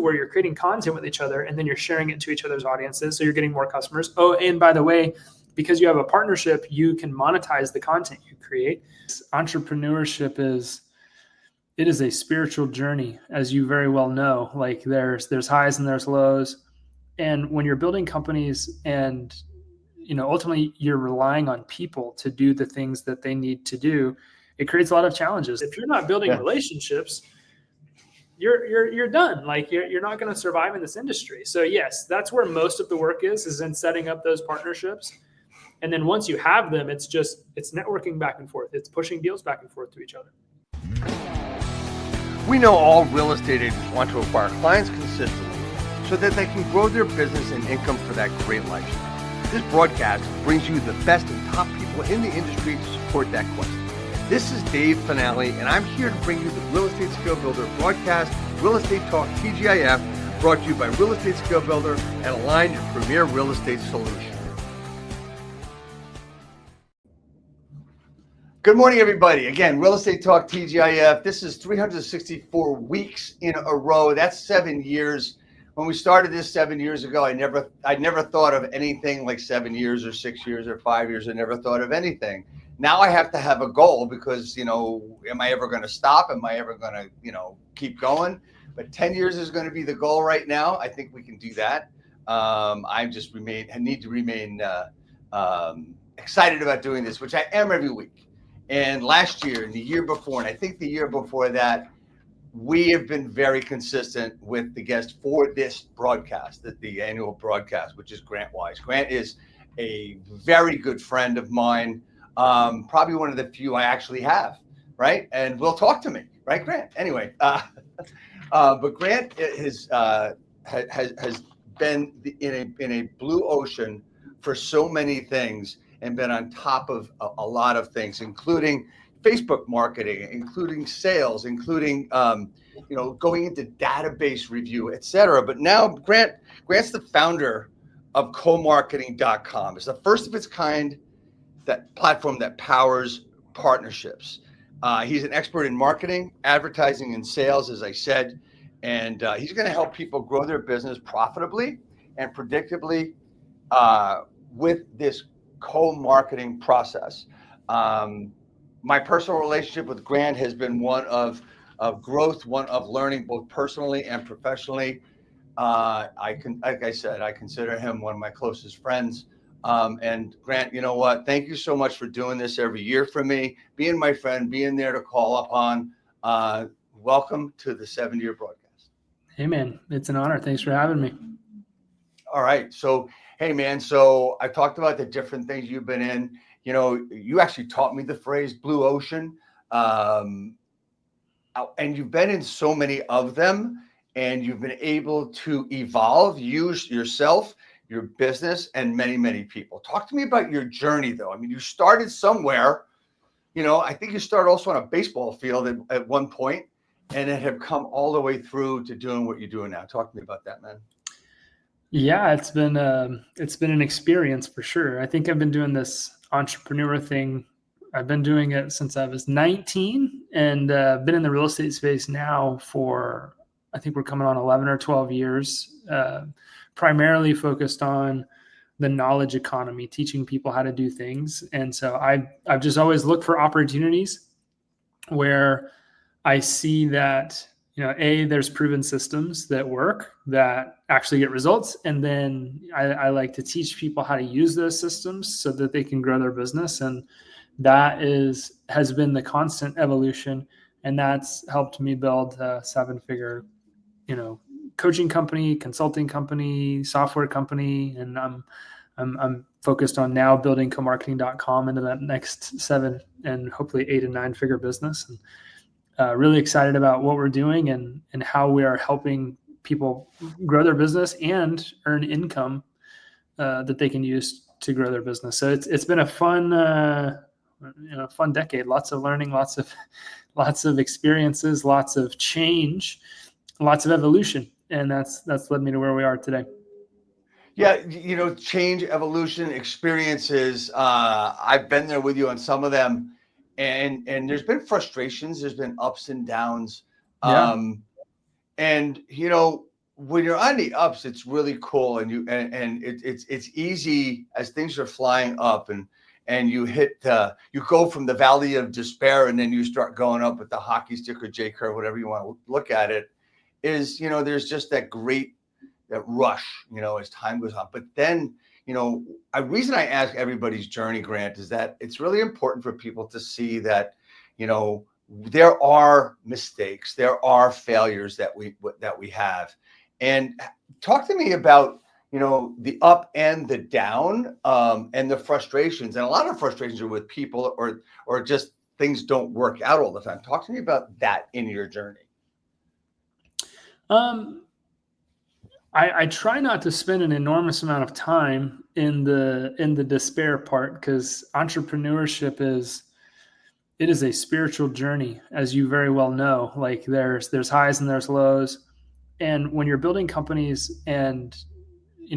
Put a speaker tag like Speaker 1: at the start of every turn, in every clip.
Speaker 1: where you're creating content with each other and then you're sharing it to each other's audiences. So you're getting more customers. Oh, and by the way, because you have a partnership, you can monetize the content you create. Entrepreneurship it is a spiritual journey, as you very well know. Like there's highs and there's lows. And when you're building companies and ultimately you're relying on people to do the things that they need to do, it creates a lot of challenges. If you're not building relationships, you're done. Like you're not going to survive in this industry. So yes, that's where most of the work is in setting up those partnerships. And then once you have them, it's networking back and forth. It's pushing deals back and forth to each other.
Speaker 2: We know all real estate agents want to acquire clients consistently so that they can grow their business and income for that great lifestyle. This broadcast brings you the best and top people in the industry to support that quest. This is Dave Finale, and I'm here to bring you the Real Estate Skill Builder broadcast, Real Estate Talk TGIF, brought to you by Real Estate Skill Builder and Align, your premier real estate solution. Good morning, everybody. Again, Real Estate Talk TGIF. This is 364 weeks in a row. That's 7 years. When we started this 7 years ago, I never thought of anything like 7 years or 6 years or 5 years. I never thought of anything. Now I have to have a goal because, am I ever going to stop? Am I ever going to, keep going? But 10 years is going to be the goal right now. I think we can do that. I need to remain excited about doing this, which I am every week. And last year and the year before, and I think the year before that, we have been very consistent with the guest for this broadcast, the annual broadcast, which is Grant Wise. Grant is a very good friend of mine, probably one of the few I actually have, right? And will talk to me, right, Grant? Anyway, but Grant has been in a blue ocean for so many things and been on top of a lot of things, including Facebook marketing, including sales, including going into database review, et cetera. But now Grant's the founder of comarketing.com. It's the first of its kind that platform that powers partnerships. He's an expert in marketing, advertising, and sales, as I said, and he's going to help people grow their business profitably and predictably with this co-marketing process. My personal relationship with Grant has been one of growth, one of learning, both personally and professionally. Like I said, I consider him one of my closest friends. And Grant, you know what? Thank you so much for doing this every year for me, being my friend, being there to call upon. Welcome to the 7-year broadcast.
Speaker 1: Hey, man, it's an honor. Thanks for having me.
Speaker 2: All right. So, hey, man, so I talked about the different things you've been in. You actually taught me the phrase blue ocean. And you've been in so many of them, and you've been able to evolve, use yourself, your business, and many, many people. Talk to me about your journey, though. I mean, you started somewhere. I think you started also on a baseball field at one point, and it have come all the way through to doing what you're doing now. Talk to me about that, man.
Speaker 1: Yeah, it's been an experience for sure. I think I've been doing this entrepreneur thing. I've been doing it since I was 19 and been in the real estate space now for, I think we're coming on 11 or 12 years, primarily focused on the knowledge economy, teaching people how to do things. And so I've just always looked for opportunities where I see that, there's proven systems that work, that actually get results. And then I like to teach people how to use those systems so that they can grow their business. And that has been the constant evolution. And that's helped me build a 7-figure, coaching company, consulting company, software company. And I'm focused on now building comarketing.com into that next 7 and hopefully 8 and 9-figure business. And really excited about what we're doing and how we are helping people grow their business and earn income that they can use to grow their business. So it's been a fun decade. Lots of learning, lots of experiences, lots of change, lots of evolution, and that's led me to where we are today.
Speaker 2: Yeah, change, evolution, experiences. I've been there with you on some of them. And there's been frustrations, there's been ups and downs.
Speaker 1: Yeah.
Speaker 2: And, when you're on the ups, it's really cool, and it's easy as things are flying up, and you you go from the valley of despair, and then you start going up with the hockey stick or J curve, whatever you want to look at it. Is, there's just that rush, as time goes on. But then, a reason I ask everybody's journey, Grant, is that it's really important for people to see that, there are mistakes, there are failures that we have. And talk to me about, the up and the down, and the frustrations. And a lot of frustrations are with people, or just things don't work out all the time. Talk to me about that in your journey.
Speaker 1: I try not to spend an enormous amount of time in the despair part, because entrepreneurship is a spiritual journey, as you very well know. Like there's highs and there's lows, and when you're building companies, and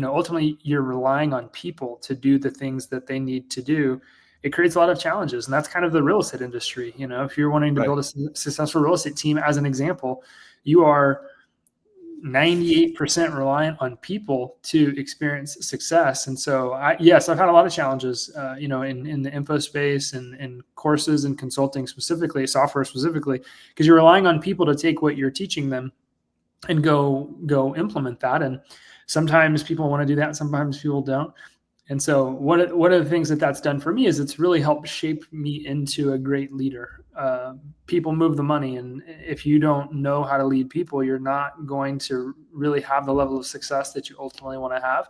Speaker 1: ultimately you're relying on people to do the things that they need to do, it creates a lot of challenges. And that's kind of the real estate industry. If you're wanting to build a successful real estate team, as an example, you are 98% reliant on people to experience success. And so yes, I've had a lot of challenges, in the info space, and in courses and consulting specifically, software specifically, because you're relying on people to take what you're teaching them and go implement that. And sometimes people want to do that, sometimes people don't. And so one of the things that's done for me is it's really helped shape me into a great leader. People move the money, and if you don't know how to lead people, you're not going to really have the level of success that you ultimately want to have.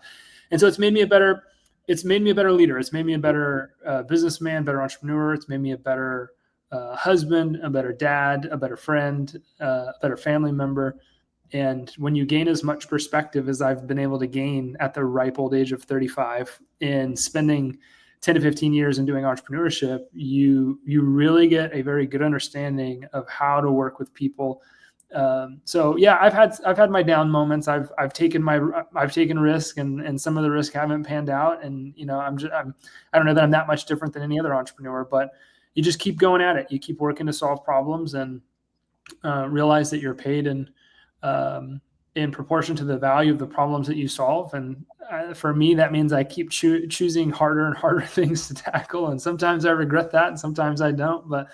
Speaker 1: And so it's made me a better leader. It's made me a better businessman, better entrepreneur. It's made me a better husband, a better dad, a better friend, a better family member. And when you gain as much perspective as I've been able to gain at the ripe old age of 35, in spending 10 to 15 years in doing entrepreneurship, you really get a very good understanding of how to work with people. So yeah, I've had my down moments. I've taken risk, and some of the risk haven't panned out. And I don't know that I'm that much different than any other entrepreneur, but you just keep going at it. You keep working to solve problems, and realize that you're paid in proportion to the value of the problems that you solve. And for me, that means I keep choosing harder and harder things to tackle. And sometimes I regret that, and sometimes I don't. But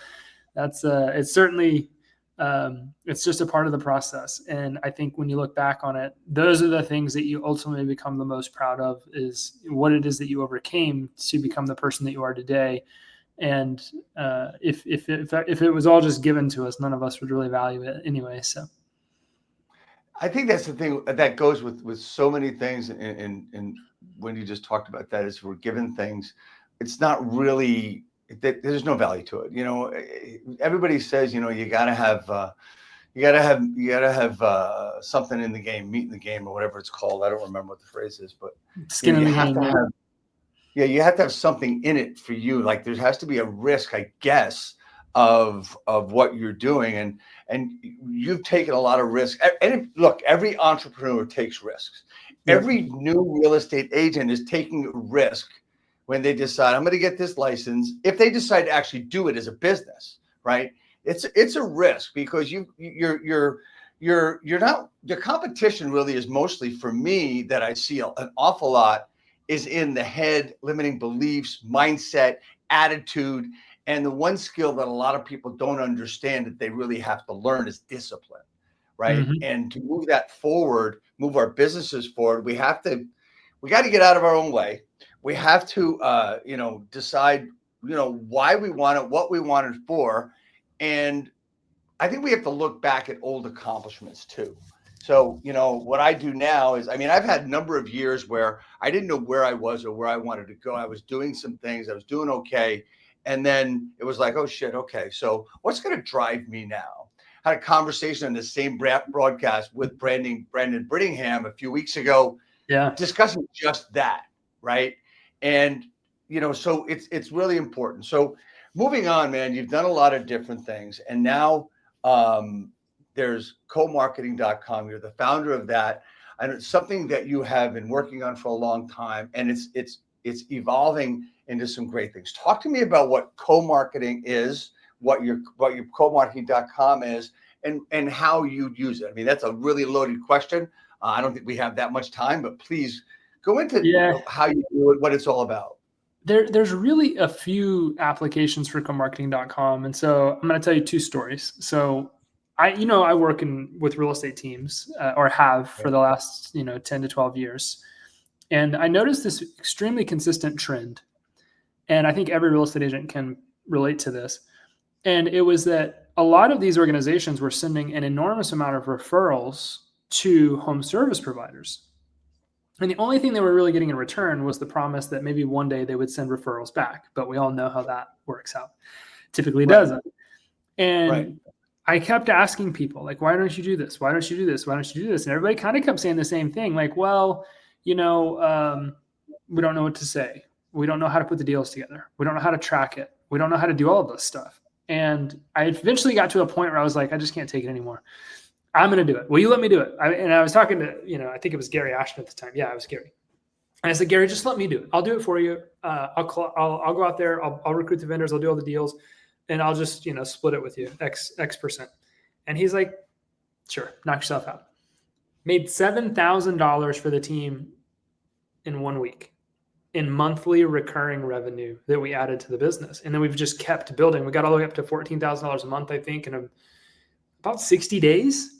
Speaker 1: that's it's certainly it's just a part of the process. And I think when you look back on it, those are the things that you ultimately become the most proud of, is what it is that you overcame to become the person that you are today. And if it was all just given to us, none of us would really value it anyway. So
Speaker 2: I think that's the thing that goes with so many things. And when you just talked about that, is we're given things, it's not really, there's no value to it. Everybody says, you gotta have something in the game, meat in the game, or whatever it's called. I don't remember what the phrase is, but
Speaker 1: skin in the game.
Speaker 2: You have to have something in it for you. Like there has to be a risk, I guess, of what you're doing, and you've taken a lot of risk. And look, every entrepreneur takes risks. Yep. Every new real estate agent is taking a risk when they decide, I'm going to get this license. If they decide to actually do it as a business, right? It's a risk, because you're not, the competition really is mostly, for me, that I see an awful lot, is in the head, limiting beliefs, mindset, attitude. And the one skill that a lot of people don't understand that they really have to learn is discipline, right? Mm-hmm. And to move that forward, move our businesses forward, we got to get out of our own way. We have to, decide, why we want it, what we want it for. And I think we have to look back at old accomplishments too. So, what I do now is, I've had a number of years where I didn't know where I was or where I wanted to go. I was doing some things, I was doing okay. And then it was like, oh shit, okay, so what's going to drive me now? I had a conversation on the same broadcast with Brandon Brittingham a few weeks ago, discussing just that, right? And, so it's really important. So moving on, man, you've done a lot of different things. And now there's comarketing.com. You're the founder of that. And it's something that you have been working on for a long time. And it's evolving into some great things. Talk to me about what co-marketing is, what your comarketing.com is, and how you use it. That's a really loaded question. I don't think we have that much time, but please go into
Speaker 1: Yeah.
Speaker 2: how you do it, what it's all about.
Speaker 1: There's really a few applications for comarketing.com. And so I'm going to tell you two stories. So I work with real estate teams or have for the last, 10 to 12 years. And I noticed this extremely consistent trend. And I think every real estate agent can relate to this. And it was that a lot of these organizations were sending an enormous amount of referrals to home service providers. And the only thing they were really getting in return was the promise that maybe one day they would send referrals back. But we all know how that works out. Typically doesn't. And I kept asking people, like, why don't you do this? Why don't you do this? Why don't you do this? And everybody kind of kept saying the same thing. Like, well, we don't know what to say. We don't know how to put the deals together. We don't know how to track it. We don't know how to do all of this stuff. And I eventually got to a point where I was like, I just can't take it anymore. I'm going to do it. Will you let me do it? And I was talking to, I think it was Gary Ashton at the time. Yeah, it was Gary. And I said, Gary, just let me do it. I'll do it for you. I'll go out there. I'll recruit the vendors. I'll do all the deals, and I'll just, split it with you X percent. And he's like, sure, knock yourself out. Made $7,000 for the team in 1 week in monthly recurring revenue that we added to the business. And then we've just kept building. We got all the way up to $14,000 a month, I think, in about 60 days.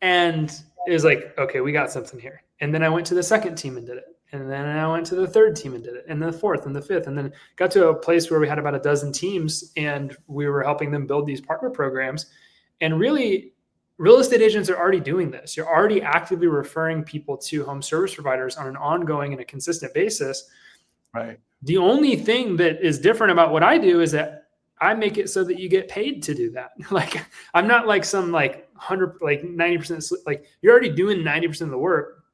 Speaker 1: And it was like, okay, we got something here. And then I went to the second team and did it. And then I went to the third team and did it, and the fourth and the fifth. And then got to a place where we had about a dozen teams, and we were helping them build these partner programs. And really, real estate agents are already doing this. You're already actively referring people to home service providers on an ongoing and a consistent basis.
Speaker 2: Right.
Speaker 1: The only thing that is different about what I do is that I make it so that you get paid to do that. Like, I'm not like some 90%, like you're already doing 90% of the work.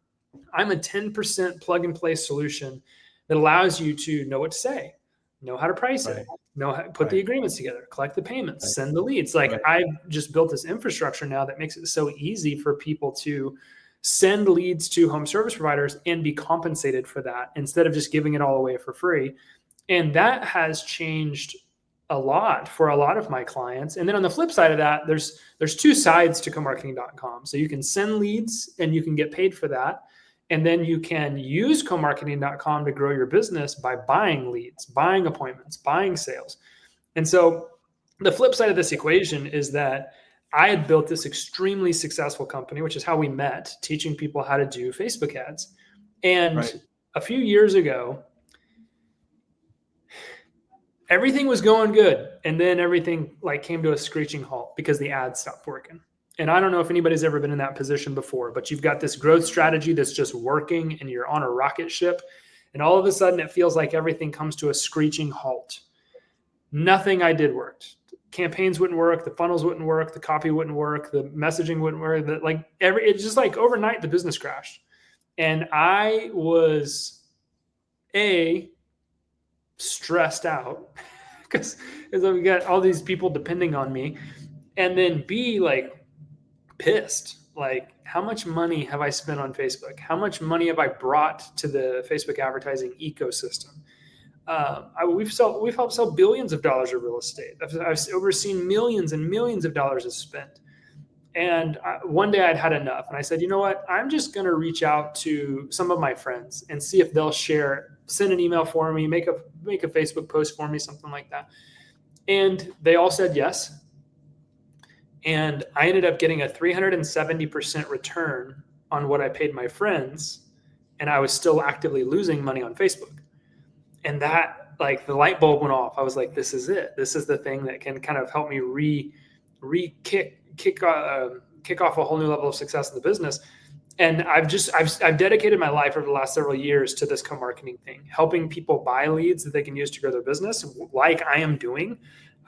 Speaker 1: I'm a 10% plug and play solution that allows you to know what to say, know how to price it, know how to put the agreements together, collect the payments, send the leads. Like, I've just built this infrastructure now that makes it so easy for people to send leads to home service providers and be compensated for that instead of just giving it all away for free. And that has changed a lot for a lot of my clients. And then on the flip side of that, there's two sides to comarketing.com. So you can send leads and you can get paid for that. And then you can use comarketing.com to grow your business by buying leads, buying appointments, buying sales. And so the flip side of this equation is that I had built this extremely successful company, which is how we met, teaching people how to do Facebook ads. And a few years ago, everything was going good. And then everything came to a screeching halt because the ads stopped working. And I don't know if anybody's ever been in that position before, but you've got this growth strategy that's just working and you're on a rocket ship. And all of a sudden it feels like everything comes to a screeching halt. Nothing I did worked. Campaigns wouldn't work. The funnels wouldn't work. The copy wouldn't work. The messaging wouldn't work. It's just like overnight the business crashed. And I was stressed out because we got all these people depending on me, and then B, pissed. Like, how much money have I spent on Facebook? How much money have I brought to the Facebook advertising ecosystem? We've helped sell billions of dollars of real estate. I've overseen millions and millions of dollars is spent. And one day I'd had enough. And I said, you know what? I'm just going to reach out to some of my friends and see if they'll send an email for me, make a Facebook post for me, something like that. And they all said yes. And I ended up getting a 370% return on what I paid my friends. And I was still actively losing money on Facebook. And that, the light bulb went off. I was like, this is it. This is the thing that can kind of help me kick off a whole new level of success in the business. And I've dedicated my life over the last several years to this co-marketing thing, helping people buy leads that they can use to grow their business, like I am doing.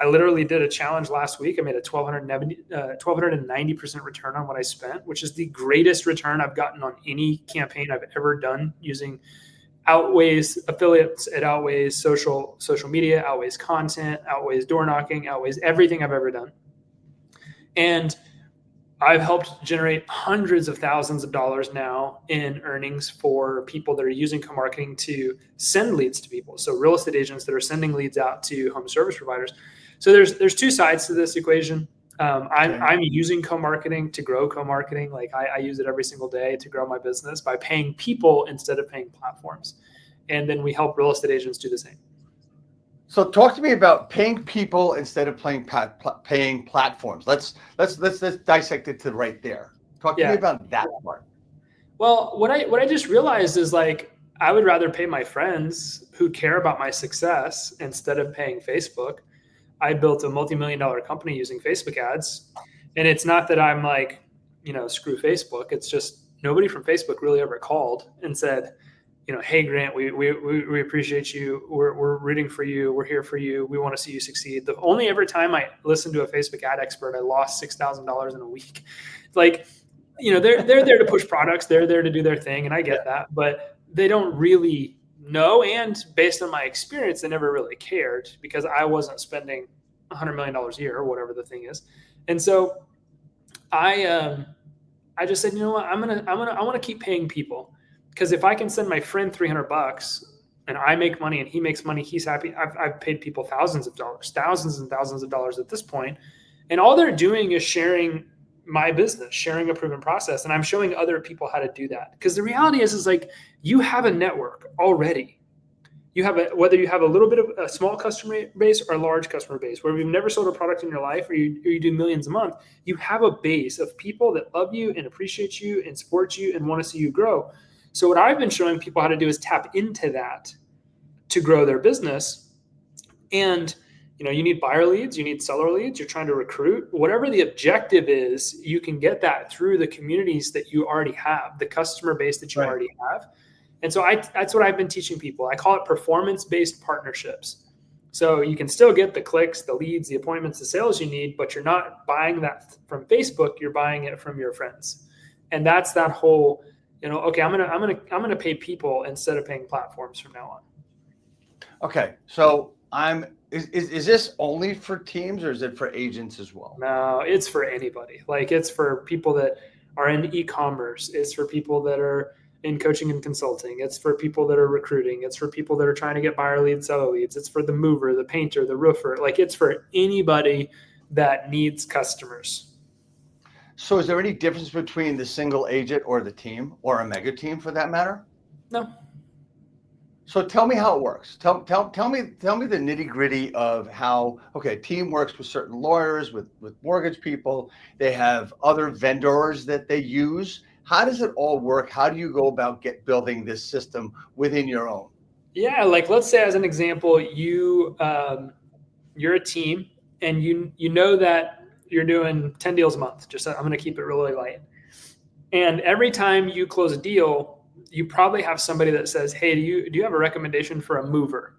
Speaker 1: I literally did a challenge last week. I made a 1,290% return on what I spent, which is the greatest return I've gotten on any campaign I've ever done, using outweighs affiliates, it outweighs social media, outweighs content, outweighs door knocking, outweighs everything I've ever done. And I've helped generate hundreds of thousands of dollars now in earnings for people that are using co-marketing to send leads to people. So real estate agents that are sending leads out to home service providers. So there's two sides to this equation. I'm using co-marketing to grow co-marketing. Like I use it every single day to grow my business by paying people instead of paying platforms. And then we help real estate agents do the same.
Speaker 2: So talk to me about paying people instead of paying platforms. Let's dissect it to right there. Talk to me about that part.
Speaker 1: Well, what I just realized is like I would rather pay my friends who care about my success instead of paying Facebook. I built a multi-million-dollar company using Facebook ads, and it's not that I'm like, screw Facebook. It's just nobody from Facebook really ever called and said, hey Grant, we appreciate you. We're rooting for you. We're here for you. We want to see you succeed. The only ever time I listened to a Facebook ad expert, I lost $6,000 in a week. Like, they're there to push products. They're there to do their thing, and I get that, but they don't really know. And based on my experience, they never really cared because I wasn't spending $100 million a year or whatever the thing is. And so I just said, you know what, I want to keep paying people. Because if I can send my friend $300 and I make money and he makes money, he's happy. I've paid people thousands of dollars, thousands and thousands of dollars at this point. And all they're doing is sharing my business, sharing a proven process. And I'm showing other people how to do that. Because the reality is like you have a network already. You have whether you have a little bit of a small customer base or a large customer base, where you've never sold a product in your life or you do millions a month, you have a base of people that love you and appreciate you and support you and want to see you grow. So what I've been showing people how to do is tap into that to grow their business. And, you need buyer leads, you need seller leads, you're trying to recruit, whatever the objective is, you can get that through the communities that you already have, the customer base that you already have. And so that's what I've been teaching people. I call it performance-based partnerships. So you can still get the clicks, the leads, the appointments, the sales you need, but you're not buying that from Facebook, you're buying it from your friends. And that's that whole, okay, I'm gonna pay people instead of paying platforms from now on.
Speaker 2: Okay, so is this only for teams or is it for agents as well?
Speaker 1: No, it's for anybody. Like it's for people that are in e-commerce. It's for people that are in coaching and consulting. It's for people that are recruiting. It's for people that are trying to get buyer leads, seller leads. It's for the mover, the painter, the roofer. Like it's for anybody that needs customers.
Speaker 2: So is there any difference between the single agent or the team or a mega team for that matter?
Speaker 1: No.
Speaker 2: So tell me how it works. Tell me the nitty gritty of how, okay, a team works with certain lawyers, with mortgage people. They have other vendors that they use. How does it all work? How do you go about building this system within your own?
Speaker 1: Yeah, like let's say as an example, you're a team and you know that you're doing 10 deals a month. I'm going to keep it really light. And every time you close a deal, you probably have somebody that says, hey, do you have a recommendation for a mover?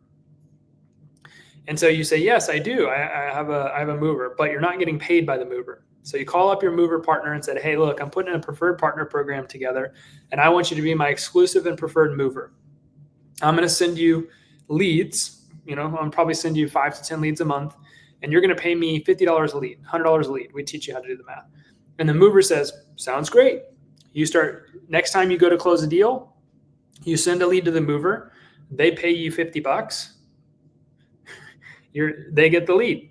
Speaker 1: And so you say, yes, I do. I have a mover, but you're not getting paid by the mover. So you call up your mover partner and said, hey, look, I'm putting a preferred partner program together and I want you to be my exclusive and preferred mover. I'm going to send you leads. I'll probably send you 5 to 10 leads a month and you're going to pay me $50 a lead, $100 a lead. We teach you how to do the math. And the mover says, sounds great. You start, next time you go to close a deal, you send a lead to the mover. They pay you $50. They get the lead.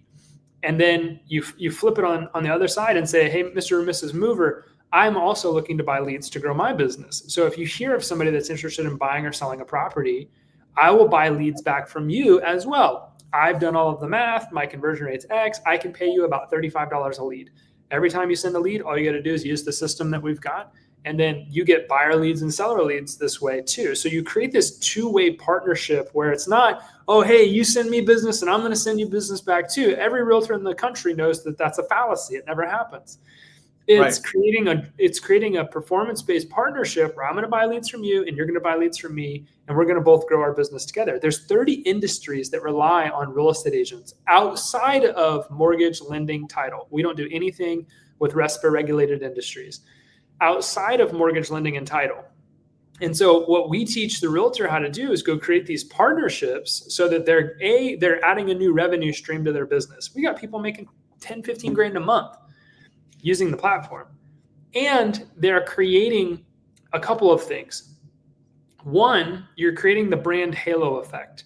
Speaker 1: And then you flip it on the other side and say, hey, Mr. or Mrs. Mover, I'm also looking to buy leads to grow my business. So if you hear of somebody that's interested in buying or selling a property, I will buy leads back from you as well. I've done all of the math. My conversion rate's X. I can pay you about $35 a lead. Every time you send a lead, all you got to do is use the system that we've got. And then you get buyer leads and seller leads this way too. So you create this two-way partnership where it's not, oh, hey, you send me business and I'm going to send you business back too. Every realtor in the country knows that that's a fallacy. It never happens. It's creating a performance-based partnership where I'm going to buy leads from you and you're going to buy leads from me, and we're going to both grow our business together. There's 30 industries that rely on real estate agents outside of mortgage, lending, title. We don't do anything with RESPA-regulated industries outside of mortgage, lending, and title. And so what we teach the realtor how to do is go create these partnerships so that they're adding a new revenue stream to their business. We got people making 10, 15 grand a month using the platform. And they're creating a couple of things. One, you're creating the brand halo effect.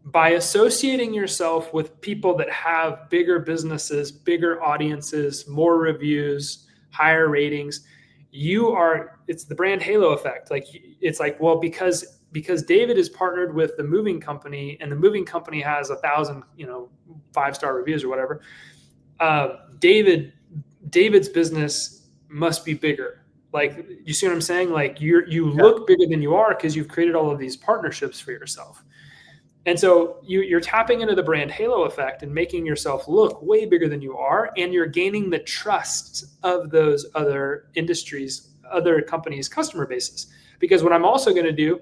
Speaker 1: by associating yourself with people that have bigger businesses, bigger audiences, more reviews, higher ratings, it's the brand halo effect. Like, it's like, well, because David is partnered with the moving company and the moving company has 1,000, 5-star reviews or whatever. David's business must be bigger. Like, you see what I'm saying? Like, you look bigger than you are because you've created all of these partnerships for yourself. And so you're tapping into the brand halo effect and making yourself look way bigger than you are. And you're gaining the trust of those other industries, other companies' customer bases. Because what I'm also going to do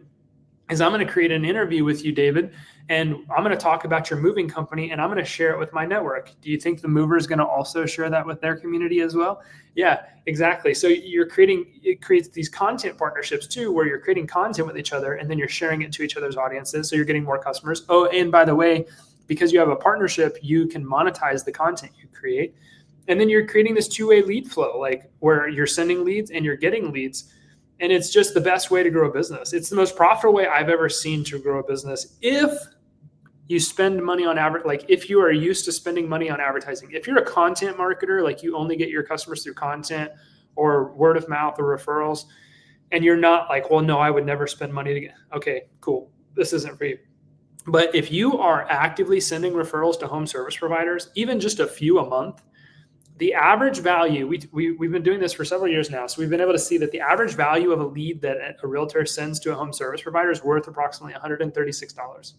Speaker 1: is I'm going to create an interview with you, David, and I'm going to talk about your moving company and I'm going to share it with my network. Do you think the mover is going to also share that with their community as well? Yeah, exactly. So it creates these content partnerships too, where you're creating content with each other and then you're sharing it to each other's audiences. So you're getting more customers. Oh, and by the way, because you have a partnership, you can monetize the content you create. And then you're creating this two-way lead flow, like where you're sending leads and you're getting leads. And it's just the best way to grow a business. It's the most profitable way I've ever seen to grow a business. If you spend money on like if you are used to spending money on advertising, if you're a content marketer, like you only get your customers through content or word of mouth or referrals, and you're not like, well, no, I would never spend money to get, okay, cool. This isn't for you. But if you are actively sending referrals to home service providers, even just a few a month, the average value, we've been doing this for several years now. So we've been able to see that the average value of a lead that a realtor sends to a home service provider is worth approximately $136.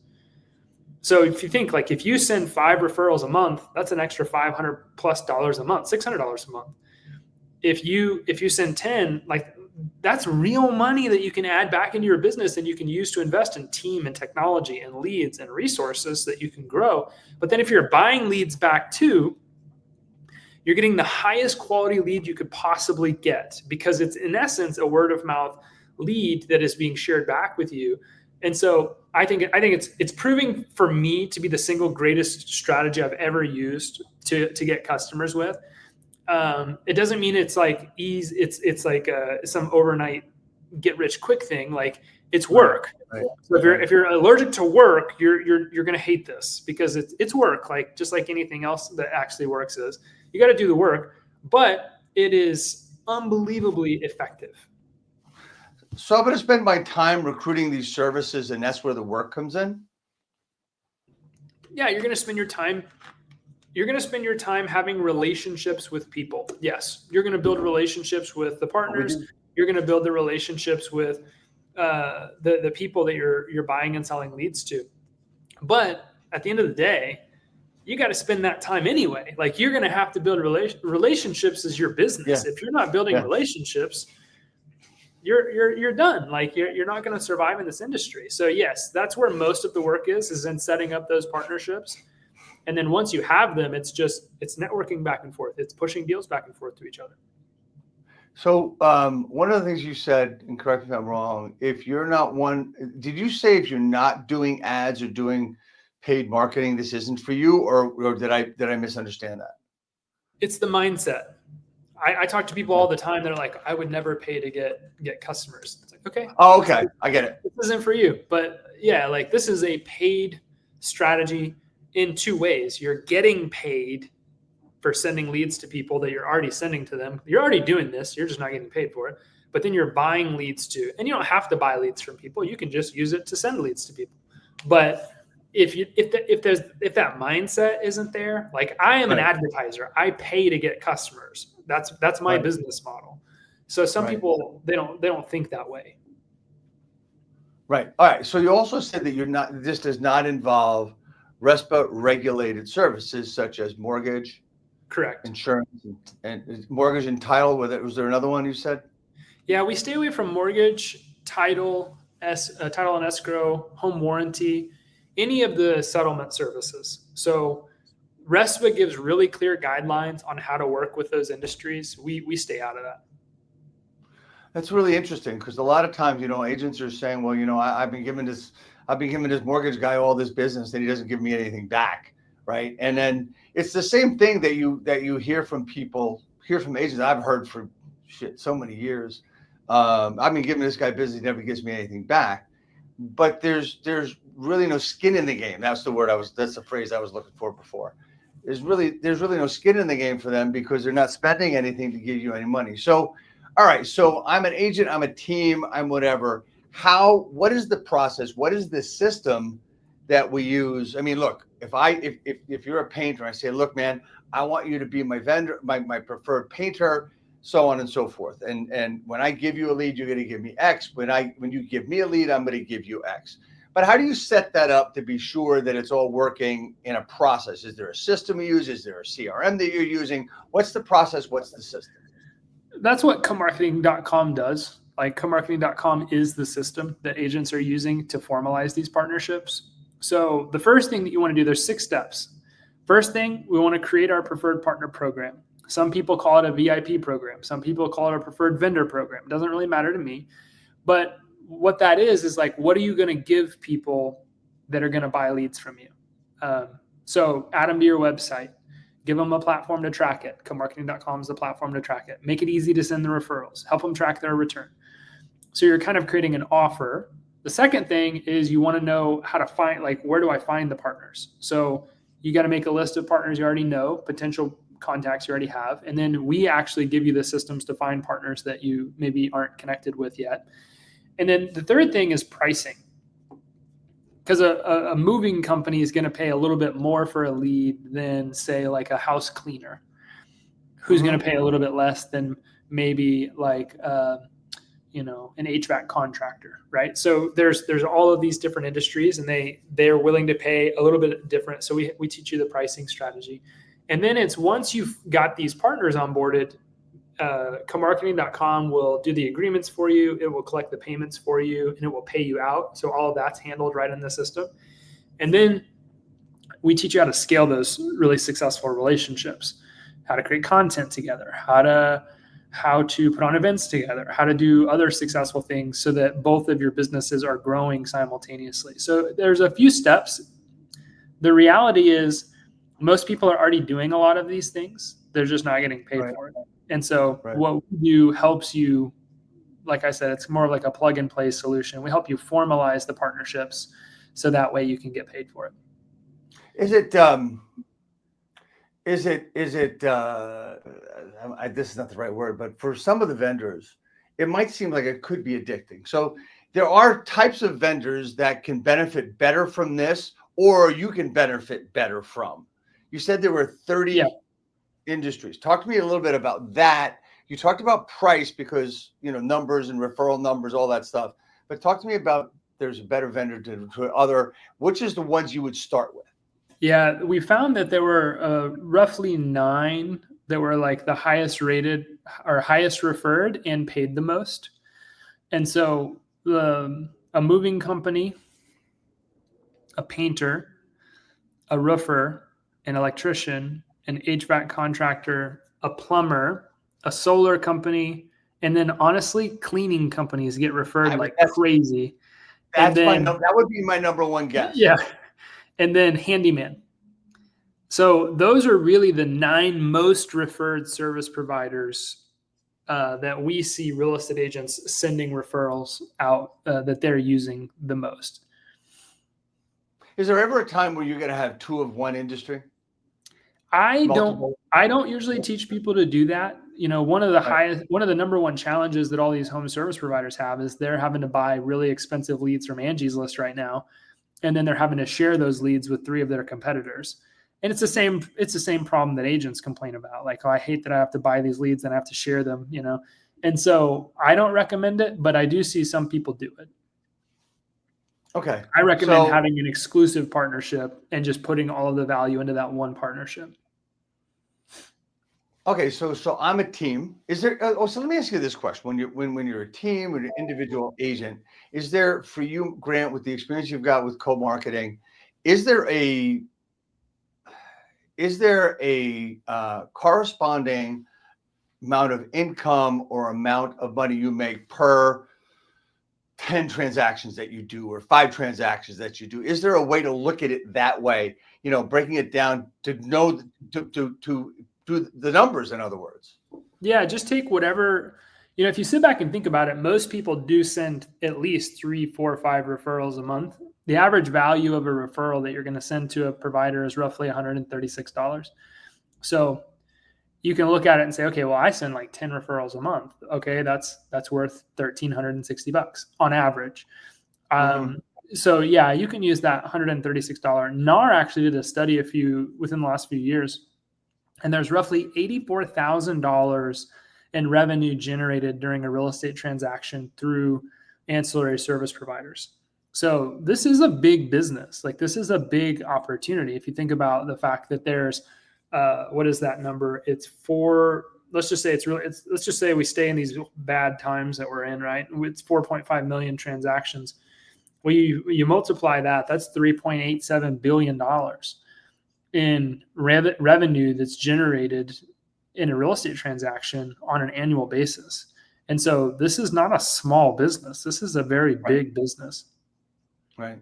Speaker 1: So if you think, like, if you send 5 referrals a month, that's an extra $500+ a month, $600 a month. If you send 10, like, that's real money that you can add back into your business and you can use to invest in team and technology and leads and resources that you can grow. But then if you're buying leads back too, you're getting the highest quality lead you could possibly get, because it's in essence a word of mouth lead that is being shared back with you. And so I think it's proving for me to be the single greatest strategy I've ever used to get customers with. It doesn't mean it's like ease. It's like some overnight get rich quick thing. Like, it's work.
Speaker 2: Right.
Speaker 1: So if you're allergic to work, you're going to hate this, because it's work. Like, just like anything else that actually works is, you got to do the work, but it is unbelievably effective.
Speaker 2: So I'm going to spend my time recruiting these services, and that's where the work comes in.
Speaker 1: Yeah, you're going to spend your time. You're going to spend your time having relationships with people. Yes, you're going to build relationships with the partners. You're going to build the relationships with the people that you're buying and selling leads to. But at the end of the day, you got to spend that time anyway. Like, you're going to have to build relationships as your business. Yeah. If you're not building relationships, you're done. Like, you're not going to survive in this industry. So yes, that's where most of the work is in setting up those partnerships. And then once you have them, it's networking back and forth. It's pushing deals back and forth to each other.
Speaker 2: So one of the things you said, and correct me if I'm wrong, did you say if you're not doing ads or doing paid marketing, this isn't for you, or did I misunderstand that?
Speaker 1: It's the mindset. I talk to people all the time. They're like, I would never pay to get customers. It's like, okay.
Speaker 2: Oh, okay. I get it.
Speaker 1: This isn't for you. But yeah, like, this is a paid strategy in 2 ways. You're getting paid for sending leads to people that you're already sending to them. You're already doing this. You're just not getting paid for it. But then you're buying leads too. And you don't have to buy leads from people. You can just use it to send leads to people. But if that mindset isn't there, like, I am an advertiser, I pay to get customers. That's my business model. So some people, they don't think that way.
Speaker 2: Right. All right. So you also said that this does not involve RESPA regulated services such as mortgage.
Speaker 1: Correct.
Speaker 2: Insurance and mortgage and title. Was there another one you said?
Speaker 1: Yeah, we stay away from mortgage, title and escrow, home warranty, any of the settlement services. So RESPA gives really clear guidelines on how to work with those industries. We stay out of that.
Speaker 2: That's really interesting, because a lot of times, agents are saying, well, I've been giving this mortgage guy all this business and he doesn't give me anything back. Right. And then it's the same thing that you hear from agents. I've heard for so many years. I've been giving this guy business, he never gives me anything back. but there's really no skin in the game. That's the phrase I was looking for before. There's really no skin in the game for them because they're not spending anything to give you any money. So, all right. So I'm an agent, I'm a team, I'm whatever. What is the process? What is the system that we use? I mean, look, if you're a painter, I say, look, man, I want you to be my vendor, my preferred painter, so on and so forth. And when I give you a lead, you're going to give me X. When you give me a lead, I'm going to give you X. But how do you set that up to be sure that it's all working in a process? Is there a system you use? Is there a CRM that you're using? What's the process? What's the system?
Speaker 1: That's what comarketing.com does. Like comarketing.com is the system that agents are using to formalize these partnerships. So the first thing that you want to do, there's 6 steps. First thing, we want to create our preferred partner program. Some people call it a VIP program. Some people call it a preferred vendor program. It doesn't really matter to me. But what that is like, what are you going to give people that are going to buy leads from you? So add them to your website. Give them a platform to track it. Comarketing.com is the platform to track it. Make it easy to send the referrals. Help them track their return. So you're kind of creating an offer. The second thing is you want to know how to find, like, where do I find the partners? So you got to make a list of partners you already know, potential contacts you already have. And then we actually give you the systems to find partners that you maybe aren't connected with yet. And then the third thing is pricing. Because a moving company is going to pay a little bit more for a lead than, say, like a house cleaner, who's going to pay a little bit less than maybe like an HVAC contractor, right? So there's all of these different industries, and they're willing to pay a little bit different. So we teach you the pricing strategy, and then it's once you've got these partners onboarded, comarketing.com will do the agreements for you. It will collect the payments for you, and it will pay you out. So all of that's handled right in the system. And then we teach you how to scale those really successful relationships, how to create content together, how to put on events together, how to do other successful things so that both of your businesses are growing simultaneously. So there's a few steps. The reality is most people are already doing a lot of these things. They're just not getting paid for it. And so what we do helps you, like I said, it's more like a plug and play solution. We help you formalize the partnerships so that way you can get paid for it.
Speaker 2: This is not the right word, but for some of the vendors, it might seem like it could be addicting. So there are types of vendors that can benefit better from this, or you can benefit better from. You said there were 30 industries. Talk to me a little bit about that. You talked about price because, numbers and referral numbers, all that stuff. But talk to me about there's a better vendor to other, which is the ones you would start with?
Speaker 1: Yeah, we found that there were roughly 9 that were like the highest rated or highest referred and paid the most. And so a moving company, a painter, a roofer, an electrician, an HVAC contractor, a plumber, a solar company, and then honestly, cleaning companies get referred like crazy.
Speaker 2: That would be my number one guess.
Speaker 1: Yeah. And then handyman. So those are really the 9 most referred service providers that we see real estate agents sending referrals out that they're using the most.
Speaker 2: Is there ever a time where you're going to have 2 of one industry?
Speaker 1: I don't usually teach people to do that. One of the number one challenges that all these home service providers have is they're having to buy really expensive leads from Angie's List right now. And then they're having to share those leads with 3 of their competitors. And it's the same problem that agents complain about. Like, oh, I hate that I have to buy these leads and I have to share them, And so I don't recommend it, but I do see some people do it.
Speaker 2: Okay.
Speaker 1: I recommend having an exclusive partnership and just putting all of the value into that one partnership.
Speaker 2: Okay, so I'm a team. Is there? So let me ask you this question: when you're a team, when you're an individual agent, is there for you, Grant, with the experience you've got with co-marketing, is there a corresponding amount of income or amount of money you make per 10 transactions that you do or 5 transactions that you do? Is there a way to look at it that way? Breaking it down to know to do the numbers, in other words.
Speaker 1: Yeah, just take whatever If you sit back and think about it, most people do send at least 3, 4, 5 referrals a month. The average value of a referral that you're going to send to a provider is roughly $136. So you can look at it and say, okay, well, I send like 10 referrals a month. Okay, that's worth $1,360 on average. So yeah, you can use that $136. NAR actually did a study within the last few years, and there's roughly $84,000 in revenue generated during a real estate transaction through ancillary service providers. So this is a big business. Like, this is a big opportunity. If you think about the fact that there's, what is that number? It's let's just say we stay in these bad times that we're in, right? It's 4.5 million transactions. Well, you multiply that, that's $3.87 billion in revenue that's generated in a real estate transaction on an annual basis. And so this is not a small business. This is a very big business.
Speaker 2: Right.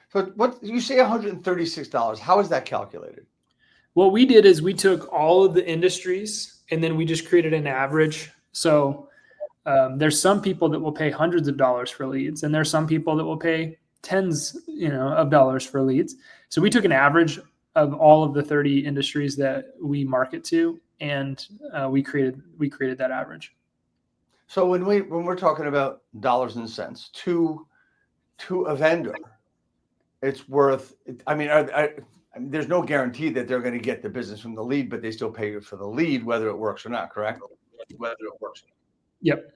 Speaker 2: So what you say, $136, how is that calculated?
Speaker 1: What we did is we took all of the industries and then we just created an average. So there's some people that will pay hundreds of dollars for leads, and there's some people that will pay tens, of dollars for leads. So we took an average of all of the 30 industries that we market to, and we created that average.
Speaker 2: So when we're talking about dollars and cents to a vendor, it's worth. I mean, there's no guarantee that they're going to get the business from the lead, but they still pay you for the lead, whether it works or not. Correct? Whether it works.
Speaker 1: Yep.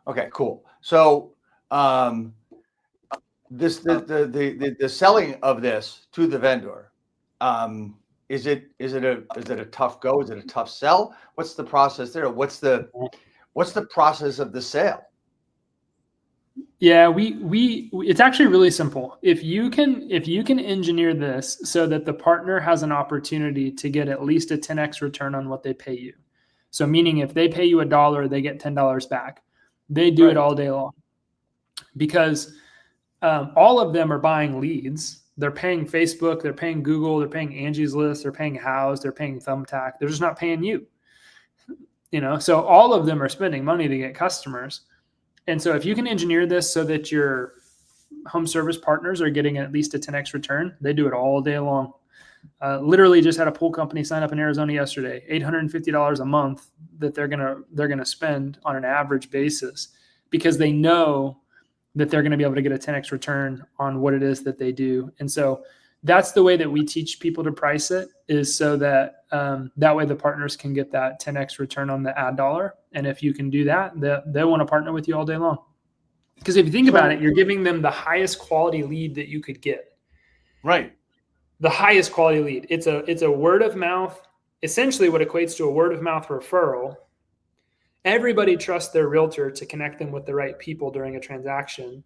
Speaker 2: Okay. Cool. So the selling of this to the vendor. Is it a tough go? Is it a tough sell? What's the process there? What's the process of the sale?
Speaker 1: Yeah, it's actually really simple. If you can engineer this so that the partner has an opportunity to get at least a 10x return on what they pay you. So meaning if they pay you $1, they get $10 back. They do it all day long, because all of them are buying leads. They're paying Facebook, they're paying Google, they're paying Angie's List, they're paying Houzz, they're paying Thumbtack. They're just not paying you. So all of them are spending money to get customers. And so if you can engineer this so that your home service partners are getting at least a 10x return, they do it all day long. Literally just had a pool company sign up in Arizona yesterday, $850 a month that they're gonna spend on an average basis, because they know that they're going to be able to get a 10x return on what it is that they do. And so that's the way that we teach people to price it, is so that that way the partners can get that 10x return on the ad dollar. And if you can do that, they want to partner with you all day long. Because if you think about it, you're giving them the highest quality lead that you could get.
Speaker 2: Right.
Speaker 1: The highest quality lead. It's a word of mouth, essentially what equates to a word of mouth referral. Everybody trusts their realtor to connect them with the right people during a transaction.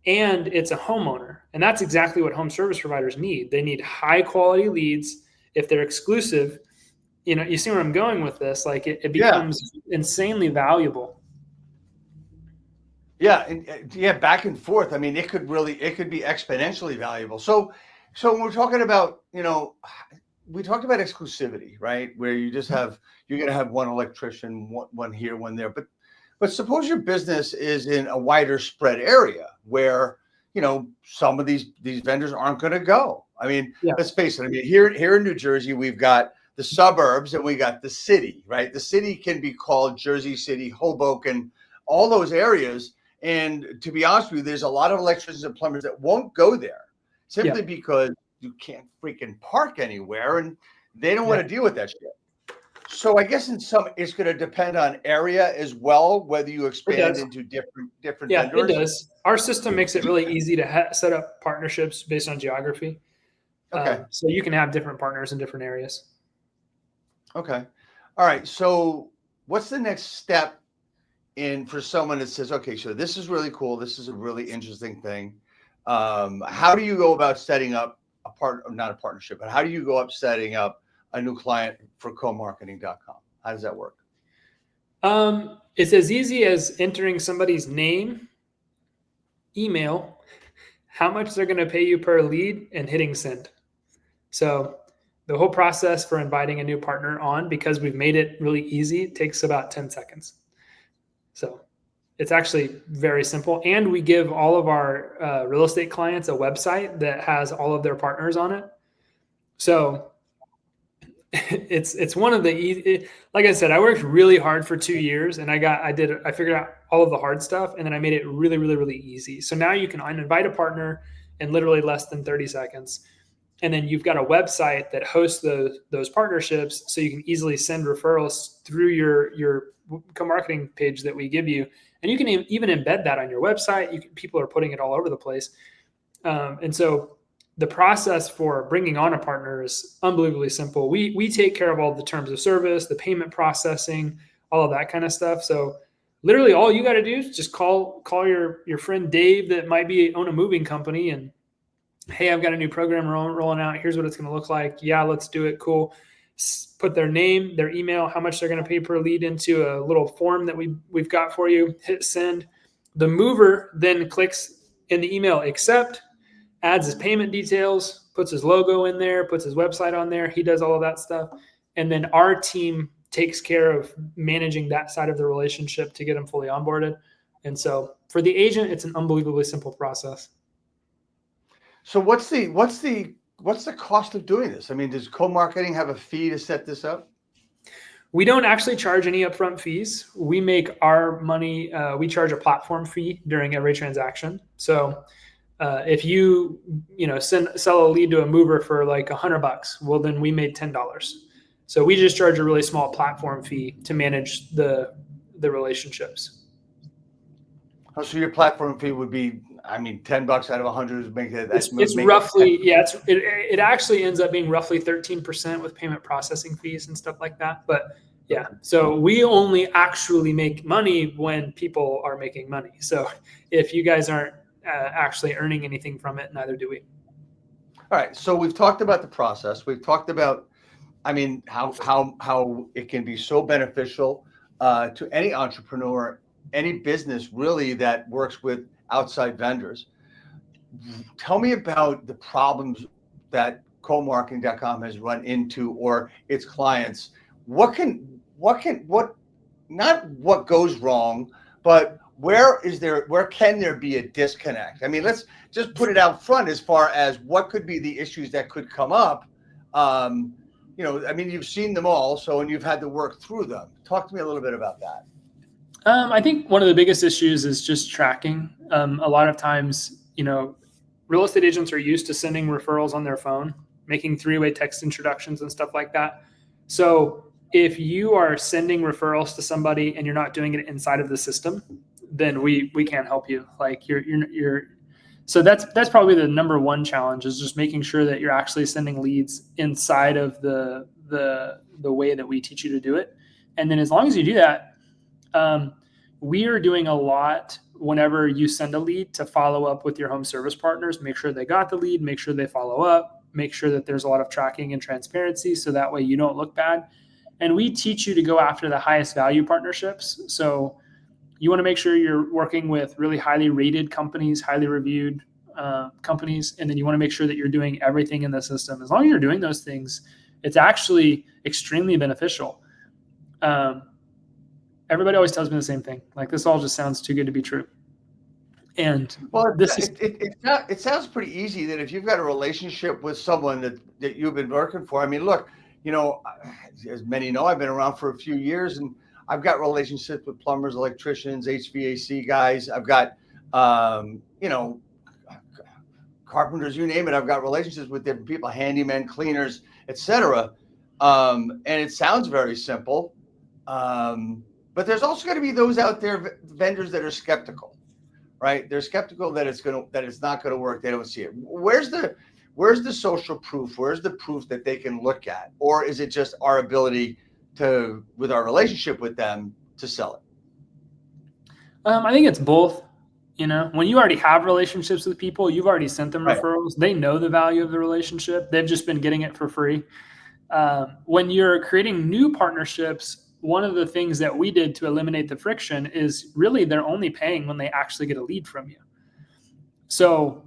Speaker 1: And it's a homeowner. And that's exactly what home service providers need. They need high quality leads. If they're exclusive, you see where I'm going with this, like it becomes insanely valuable.
Speaker 2: Yeah. And back and forth. I mean, it could be exponentially valuable. So when we're talking about, we talked about exclusivity, right? Where you're going to have one electrician, one here, one there. But suppose your business is in a wider spread area where, some of these vendors aren't going to go. I mean, let's face it. I mean, here in New Jersey, we've got the suburbs and we got the city, right? The city can be called Jersey City, Hoboken, all those areas. And to be honest with you, there's a lot of electricians and plumbers that won't go there simply because you can't freaking park anywhere, and they don't want to deal with that shit. So I guess it's going to depend on area as well, whether you expand into different vendors.
Speaker 1: Yeah, it does. Our system makes it really easy to set up partnerships based on geography.
Speaker 2: Okay.
Speaker 1: So you can have different partners in different areas.
Speaker 2: Okay. All right. So what's the next step for someone that says, okay, so this is really cool. This is a really interesting thing. How do you go about setting up not a partnership, but how do you go up setting up a new client for comarketing.com? How does that work?
Speaker 1: It's as easy as entering somebody's name, email, how much they're going to pay you per lead, and hitting send. So the whole process for inviting a new partner on, because we've made it really easy, takes about 10 seconds. So it's actually very simple. And we give all of our real estate clients a website that has all of their partners on it. So it's one of the like I said, I worked really hard for 2 years, and I figured out all of the hard stuff, and then I made it really, really, really easy. So now you can invite a partner in literally less than 30 seconds. And then you've got a website that hosts those partnerships, so you can easily send referrals through your co-marketing page that we give you. And you can even embed that on your website. People are putting it all over the place. And so the process for bringing on a partner is unbelievably simple. We take care of all the terms of service, the payment processing, all of that kind of stuff. So literally all you got to do is just call your friend Dave that might own a moving company, and hey, I've got a new program rolling out. Here's what it's going to look like. Yeah, let's do it. Cool. Put their name, their email, how much they're going to pay per lead into a little form that we've got for you. Hit send. The mover then clicks in the email accept, adds his payment details, puts his logo in there, puts his website on there. He does all of that stuff. And then our team takes care of managing that side of the relationship to get them fully onboarded. And so for the agent, it's an unbelievably simple process.
Speaker 2: So what's the cost of doing this? I mean, does co-marketing have a fee to set this up?
Speaker 1: We don't actually charge any upfront fees. We make our money. We charge a platform fee during every transaction. So if you sell a lead to a mover for like $100, well, then we made $10. So we just charge a really small platform fee to manage the relationships.
Speaker 2: Oh, so your platform fee would be, I mean, $10 out of 100 is make it.
Speaker 1: It's roughly, yeah. It actually ends up being roughly 13% with payment processing fees and stuff like that. But yeah, so we only actually make money when people are making money. So if you guys aren't actually earning anything from it, neither do we.
Speaker 2: All right. So we've talked about the process. We've talked about, I mean, how it can be so beneficial to any entrepreneur, any business really that works with outside vendors. Tell me about the problems that comarketing.com has run into, or its clients. Not what goes wrong, but where can there be a disconnect? I mean, let's just put it out front as far as what could be the issues that could come up. I mean, you've seen them all, and you've had to work through them. Talk to me a little bit about that.
Speaker 1: I think one of the biggest issues is just tracking. A lot of times, real estate agents are used to sending referrals on their phone, making three-way text introductions and stuff like that. So if you are sending referrals to somebody and you're not doing it inside of the system, then we can't help you. Like so that's probably the number one challenge, is just making sure that you're actually sending leads inside of the way that we teach you to do it. And then as long as you do that, we are doing a lot whenever you send a lead to follow up with your home service partners, make sure they got the lead, make sure they follow up, make sure that there's a lot of tracking and transparency, so that way you don't look bad. And we teach you to go after the highest value partnerships. So you want to make sure you're working with really highly rated companies, highly reviewed companies, and then you want to make sure that you're doing everything in the system. As long as you're doing those things, it's actually extremely beneficial. Everybody always tells me the same thing. Like, this all just sounds too good to be true. And
Speaker 2: it sounds pretty easy that if you've got a relationship with someone that you've been working for. I mean, look, as many know, I've been around for a few years, and I've got relationships with plumbers, electricians, HVAC guys. I've got, carpenters, you name it. I've got relationships with different people, handymen, cleaners, etc. And it sounds very simple. But there's also going to be those out there, vendors, that are skeptical, right? They're skeptical that it's not going to work. They don't see it. Where's the social proof? Where's the proof that they can look at? Or is it just our ability with our relationship with them, to sell it?
Speaker 1: I think it's both. When you already have relationships with people, you've already sent them referrals. They know the value of the relationship. They've just been getting it for free. When you're creating new partnerships, one of the things that we did to eliminate the friction is really they're only paying when they actually get a lead from you. So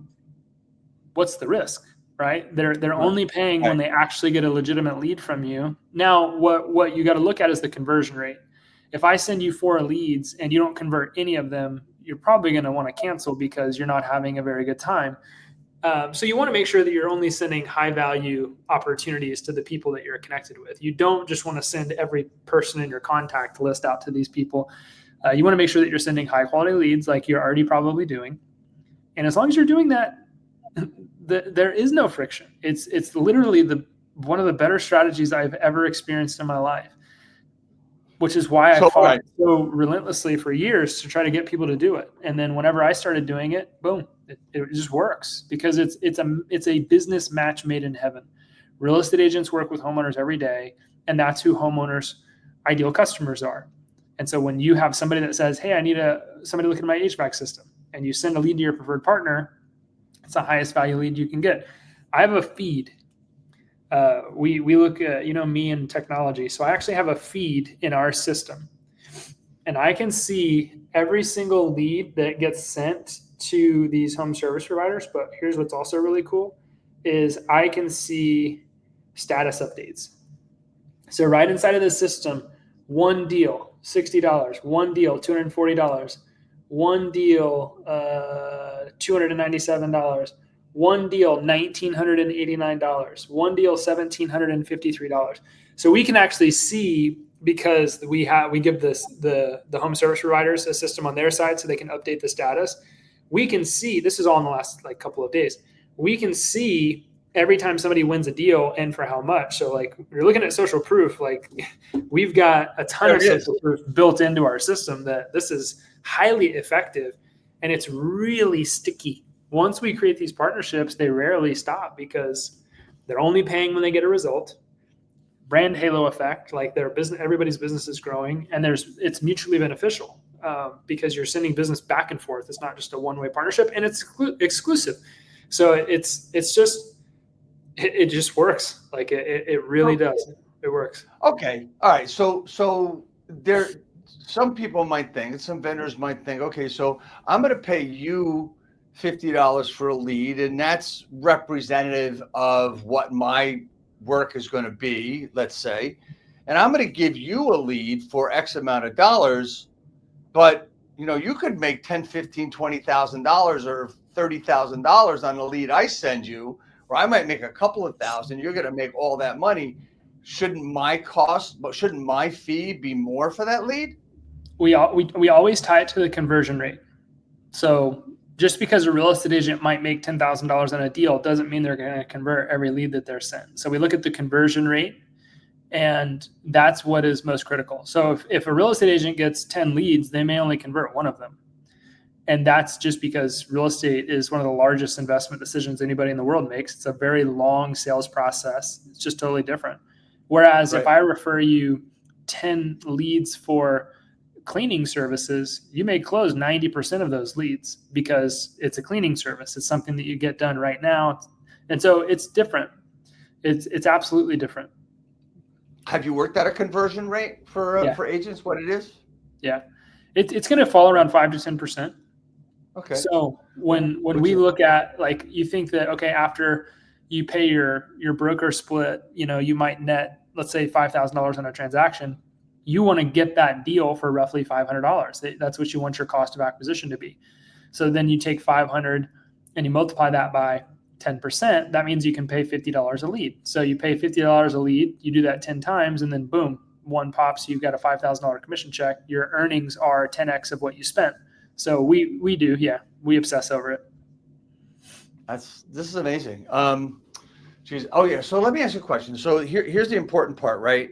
Speaker 1: what's the risk, right? They're only paying when they actually get a legitimate lead from you. Now, what you got to look at is the conversion rate. If I send you 4 leads and you don't convert any of them, you're probably going to want to cancel because you're not having a very good time. So you want to make sure that you're only sending high value opportunities to the people that you're connected with. You don't just want to send every person in your contact list out to these people. You want to make sure that you're sending high quality leads like you're already probably doing. And as long as you're doing that, there is no friction. It's literally one of the better strategies I've ever experienced in my life, which is why I fought so relentlessly for years to try to get people to do it. And then whenever I started doing it, boom, it just works because it's a business match made in heaven. Real estate agents work with homeowners every day, and that's who homeowners' ideal customers are. And so when you have somebody that says, hey, I need somebody looking at my HVAC system, and you send a lead to your preferred partner, it's the highest value lead you can get. I have a feed. We look at, me and technology. So I actually have a feed in our system, and I can see every single lead that gets sent to these home service providers. But here's what's also really cool is I can see status updates. So right inside of the system, one deal, $60, one deal, $240, one deal, $297, one deal, $1,989, one deal, $1,753. So we can actually see, because we give the home service providers a system on their side so they can update the status. We can see, this is all in the last couple of days, we can see every time somebody wins a deal and for how much. So you're looking at social proof, we've got a ton of social proof built into our system that this is highly effective, and it's really sticky. Once we create these partnerships, they rarely stop because they're only paying when they get a result. Brand halo effect, their business, everybody's business is growing, and it's mutually beneficial because you're sending business back and forth. It's not just a one-way partnership, and it's exclusive. So it just works. It really does. It works.
Speaker 2: Okay. All right. So there, some people might think, some vendors might think, okay, so I'm going to pay you $50 for a lead, and that's representative of what my work is going to be, let's say, and I'm going to give you a lead for X amount of dollars, but you could make $10,000, $15,000, $20,000 or $30,000 on the lead I send you, or I might make a couple of thousand. You're going to make all that money. Shouldn't my fee be more for that lead?
Speaker 1: We always tie it to the conversion rate. So just because a real estate agent might make $10,000 on a deal doesn't mean they're going to convert every lead that they're sent. So we look at the conversion rate, and that's what is most critical. So if a real estate agent gets 10 leads, they may only convert one of them. And that's just because real estate is one of the largest investment decisions anybody in the world makes. It's a very long sales process. It's just totally different. Whereas if I refer you 10 leads for cleaning services, you may close 90% of those leads because it's a cleaning service. It's something that you get done right now. And so it's different. It's absolutely different.
Speaker 2: Have you worked out a conversion rate for agents, what it is?
Speaker 1: Yeah. It's going to fall around 5 to 10%.
Speaker 2: Okay.
Speaker 1: So when we look at, you think that, okay, after you pay your broker split, you might net, let's say $5,000 on a transaction. You want to get that deal for roughly $500. That's what you want your cost of acquisition to be. So then you take 500 and you multiply that by 10%. That means you can pay $50 a lead. So you pay $50 a lead, you do that 10 times, and then boom, one pops, you've got a $5,000 commission check. Your earnings are 10x of what you spent. So we obsess over it.
Speaker 2: This is amazing. So let me ask you a question. So here's the important part, right?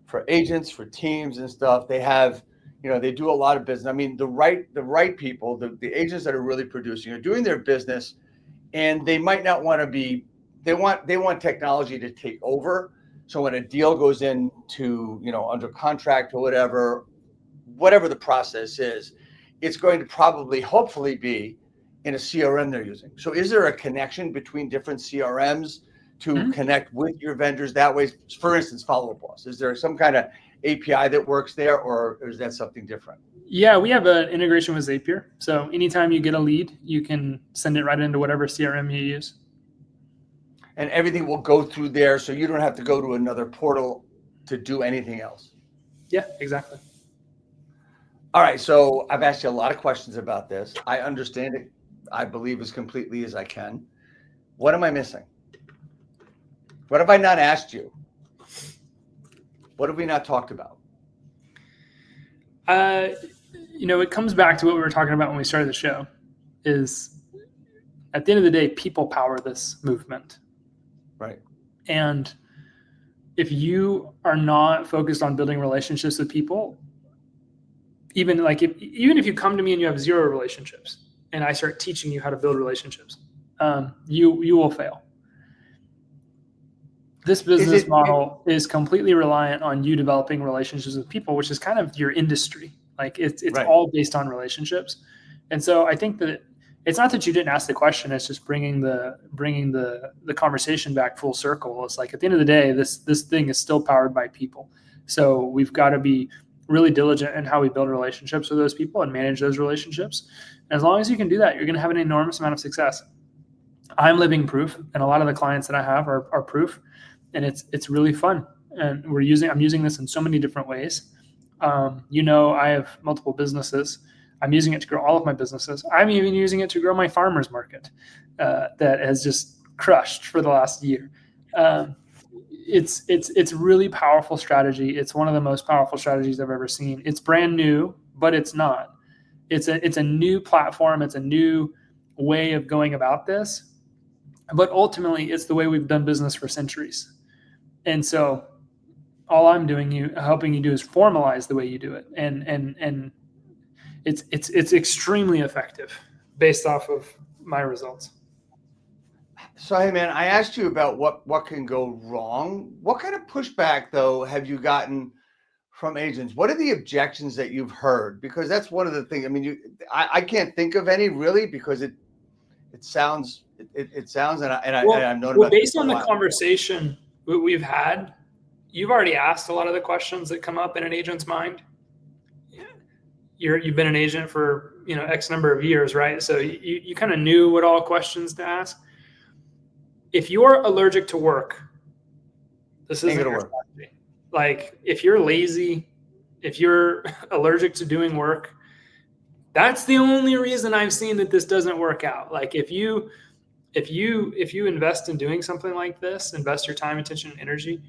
Speaker 2: For agents, for teams and stuff, they have, they do a lot of business. I mean, the right people, the agents that are really producing are doing their business, and they might not want to be, they want technology to take over. So when a deal goes into, under contract or whatever the process is, it's going to hopefully be in a CRM they're using. So is there a connection between different CRMs to connect with your vendors that way? For instance, Follow Up Boss. Is there some kind of API that works there, or is that something different?
Speaker 1: Yeah, we have an integration with Zapier. So anytime you get a lead, you can send it right into whatever CRM you use.
Speaker 2: And everything will go through there, so you don't have to go to another portal to do anything else.
Speaker 1: Yeah, exactly.
Speaker 2: All right. So I've asked you a lot of questions about this. I understand it, I believe, as completely as I can. What am I missing? What have I not asked you? What have we not talked about?
Speaker 1: It comes back to what we were talking about when we started the show, is at the end of the day, people power this movement.
Speaker 2: Right.
Speaker 1: And if you are not focused on building relationships with people, even if you come to me and you have zero relationships and I start teaching you how to build relationships, you will fail. This business model is completely reliant on you developing relationships with people, which is kind of your industry. Like it's
Speaker 2: Right.
Speaker 1: all based on relationships. And so I think that it's not that you didn't ask the question, it's just bringing the conversation back full circle. It's like, at the end of the day, this thing is still powered by people. So we've got to be really diligent in how we build relationships with those people and manage those relationships. And as long as you can do that, you're going to have an enormous amount of success. I'm living proof, and a lot of the clients that I have are proof, and it's really fun. And I'm using this in so many different ways. I have multiple businesses. I'm using it to grow all of my businesses. I'm even using it to grow my farmers market that has just crushed for the last year. It's really powerful strategy. It's one of the most powerful strategies I've ever seen. It's brand new, but it's not. It's a new platform. It's a new way of going about this. But ultimately, it's the way we've done business for centuries. And so all I'm helping you do is formalize the way you do it. And it's extremely effective based off of my results.
Speaker 2: So, hey, man, I asked you about what can go wrong. What kind of pushback, though, have you gotten from agents? What are the objections that you've heard? Because that's one of the things. I mean, I can't think of any really, because it sounds, and I've known about
Speaker 1: based
Speaker 2: this
Speaker 1: on
Speaker 2: a
Speaker 1: the
Speaker 2: while.
Speaker 1: conversation we've had, you've already asked a lot of the questions that come up in an agent's mind. You've been an agent for X number of years, right? So you kind of knew what all questions to ask. If you're allergic to work, this isn't your strategy. Like, if you're lazy, if you're allergic to doing work, that's the only reason I've seen that this doesn't work out. Like, if you invest in doing something like this, invest your time, attention, and energy,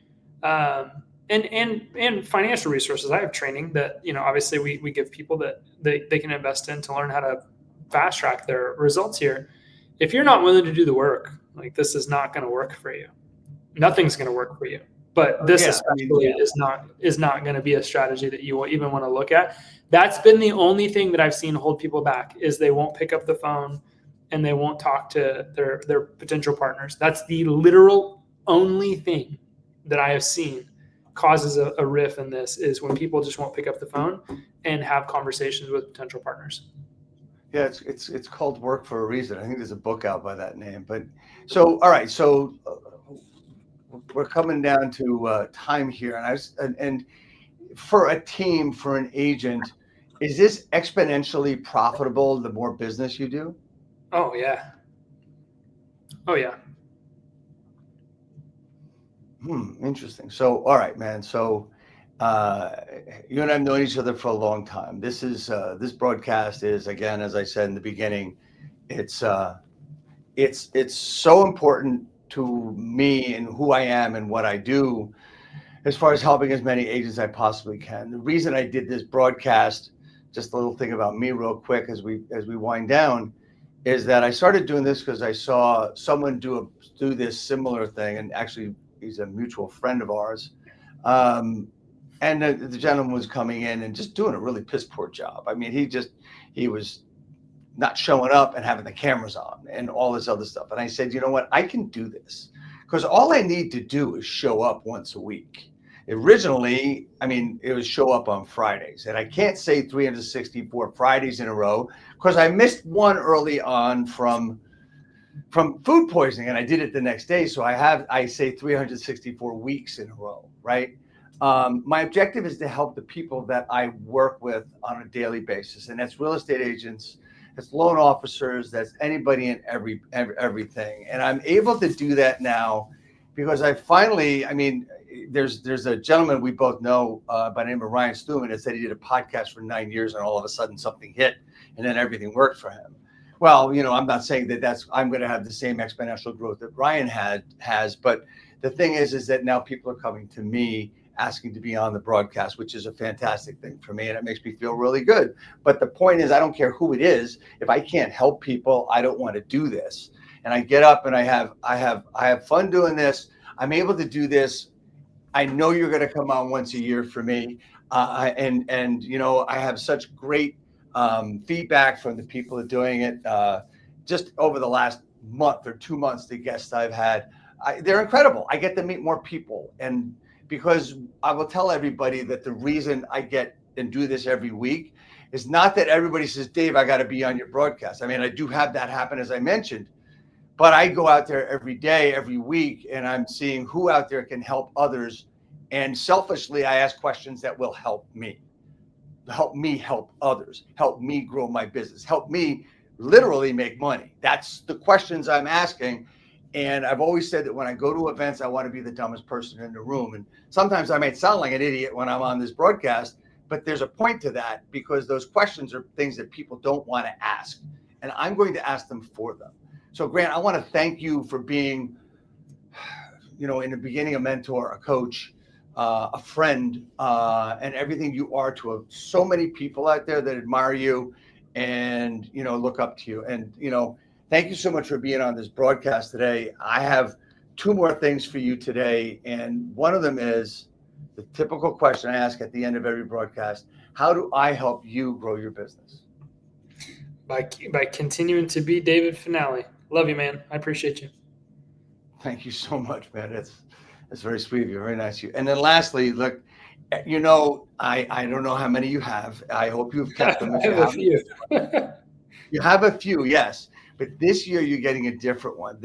Speaker 1: and financial resources. I have training that obviously we give people that they can invest in to learn how to fast track their results here. If you're not willing to do the work, like, this is not going to work for you. Nothing's going to work for you. But this especially is not going to be a strategy that you will even want to look at. That's been the only thing that I've seen hold people back, is they won't pick up the phone and they won't talk to their potential partners. That's the literal only thing that I have seen causes a riff in this, is when people just won't pick up the phone and have conversations with potential partners.
Speaker 2: Yeah, it's called work for a reason. I think there's a book out by that name. But so, all right, so we're coming down to time here, and for a team, for an agent, is this exponentially profitable the more business you do?
Speaker 1: Oh yeah. Oh yeah.
Speaker 2: Interesting. So, all right, man. So, you and I have known each other for a long time. This broadcast is, again, as I said in the beginning, it's so important to me and who I am and what I do, as far as helping as many agents as I possibly can. The reason I did this broadcast, just a little thing about me real quick as we wind down, is that I started doing this because I saw someone do this similar thing, and actually he's a mutual friend of ours. And the gentleman was coming in and just doing a really piss poor job. I mean, he was not showing up and having the cameras on and all this other stuff. And I said, you know what, I can do this, because all I need to do is show up once a week. Originally, I mean, it was show up on Fridays, and I can't say 364 Fridays in a row, because I missed one early on from food poisoning, and I did it the next day. So I say 364 weeks in a row, right? My objective is to help the people that I work with on a daily basis, and that's real estate agents, that's loan officers, that's anybody and everything. And I'm able to do that now because I finally, I mean, there's a gentleman we both know by the name of Ryan Stewman that said he did a podcast for 9 years and all of a sudden something hit and then everything worked for him. Well, I'm not saying that I'm going to have the same exponential growth that Ryan has, but the thing is that now people are coming to me asking to be on the broadcast, which is a fantastic thing for me, and it makes me feel really good. But the point is, I don't care who it is. If I can't help people, I don't want to do this. And I get up and I have fun doing this. I'm able to do this. I know you're going to come on once a year for me, and I have such great feedback from the people that are doing it. Just over the last month or 2 months, the guests I've had, they're incredible. I get to meet more people, and because I will tell everybody that the reason I get and do this every week is not that everybody says, Dave, I got to be on your broadcast. I mean, I do have that happen, as I mentioned, but I go out there every day, every week, and I'm seeing who out there can help others. And selfishly, I ask questions that will help me help others, help me grow my business, help me literally make money. That's the questions I'm asking. And I've always said that when I go to events, I want to be the dumbest person in the room. And sometimes I might sound like an idiot when I'm on this broadcast, but there's a point to that, because those questions are things that people don't want to ask. And I'm going to ask them for them. So Grant, I want to thank you for being, in the beginning, a mentor, a coach, a friend, and everything you are to so many people out there that admire you and, look up to you. And, thank you so much for being on this broadcast today. I have 2 more things for you today. And one of them is the typical question I ask at the end of every broadcast: how do I help you grow your business?
Speaker 1: By continuing to be David Finale. Love you, man. I appreciate you.
Speaker 2: Thank you so much, man. That's very sweet of you. Very nice of you. And then lastly, look, I don't know how many you have. I hope you've kept them.
Speaker 1: I have a few.
Speaker 2: You have a few, yes. But this year you're getting a different one.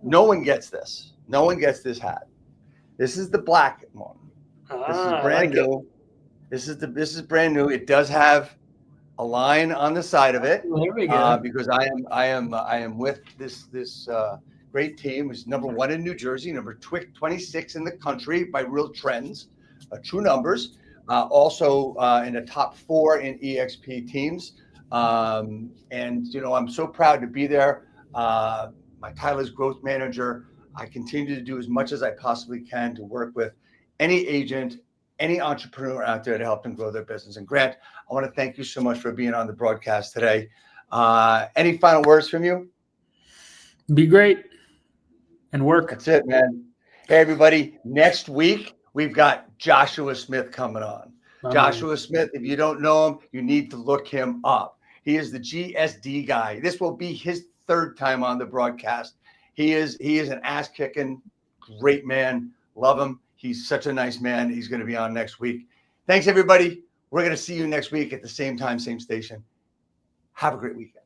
Speaker 2: No one gets this. No one gets this hat. This is the black one. This is brand new. This is brand new. It does have a line on the side of it.
Speaker 1: There we go.
Speaker 2: Because I am with this great team. It's number 1 in New Jersey, number 26 in the country by Real Trends, true numbers. Also in the top 4 in EXP teams. And I'm so proud to be there. My title is growth manager. I continue to do as much as I possibly can to work with any agent, any entrepreneur out there to help them grow their business. And Grant, I want to thank you so much for being on the broadcast today. Any final words from you?
Speaker 1: Be great and work.
Speaker 2: That's it, man. Hey, everybody. Next week, we've got Joshua Smith coming on. Joshua Smith, if you don't know him, you need to look him up. He is the GSD guy. This will be his 3rd time on the broadcast. He is an ass-kicking, great man. Love him. He's such a nice man. He's going to be on next week. Thanks, everybody. We're going to see you next week at the same time, same station. Have a great weekend.